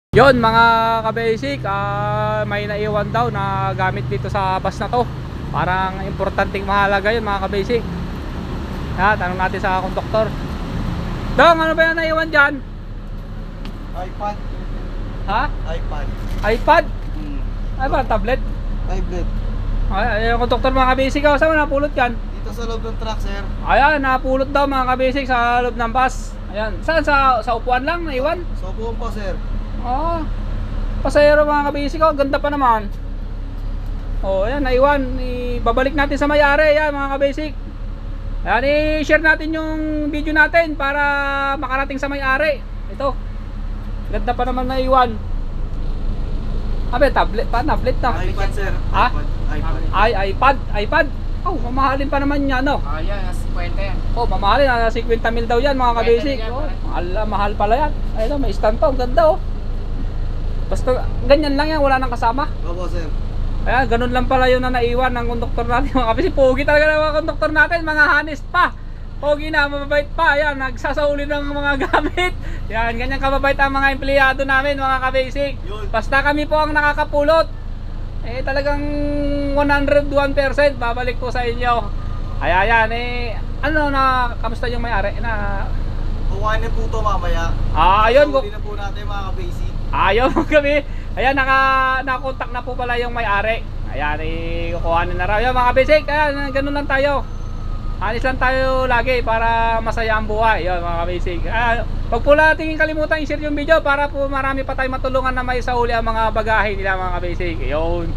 Yon mga ka-basic, may naiwan daw na gamit dito sa bus na to. Parang importanteng mahalaga yun mga ka-basic. Tanong natin sa konduktor. Dong, ano ba yan naiwan dyan? iPad. Ha? iPad. iPad? Ay ba, tablet? Tablet. Ay, yung konduktor mga ka-basic, saan mo napulot yan? Dito sa loob ng truck, sir. Ayan, napulot daw mga ka-basic sa loob ng bus. Ayan, saan? Sa upuan lang naiwan? Sa upuan po, sir. Pasahero mga ka-basic, ganda pa naman. Ayan, naiwan. Babalik natin sa may-ari, ayan mga ka-basic. Ayan, i-share natin yung video natin para makarating sa may-ari. Ito, ganda pa naman naiwan. Tablet pa, tablet na. iPad, sir. Ha? iPad. iPad. Mamahalin pa naman yan, no? Yan, nasa 50 yan. Mamahalin, nasa 50 mil daw yan mga ka-basic. Mahal pala yan. Ayun, may stand pa, ang ganda, Basta ganyan lang yan, wala nang kasama. Opo, sir. Ayan, ganun lang pala yun na naiwan ng konduktor natin mga kabisi. Pogi talaga ng mga konduktor natin, mga honest pa. Pogi na, mababait pa. Ayan, nagsasauli ng mga gamit. Yan, ganyan kababait ang mga empleyado namin mga kabasic. Basta kami po ang nakakapulot. Talagang 101% babalik po sa inyo. Ayan, ano na, kamusta yung may-ari na... Kukuhanin po ito mamaya. Ayun. Sauli na po natin mga ka-basic. Ayun kami. Ayan, nakakontak na po pala yung may-ari. Ayan, kukuhanin na raw. Ayan mga basic, ayan, ganun lang tayo. Anis lang tayo lagi para masaya ang buhay. Ayan mga basic. Wag po natin kalimutan i-share yung video para po marami pa tayong matulungan na may sauli ang mga bagahe nila mga basic. Ayun.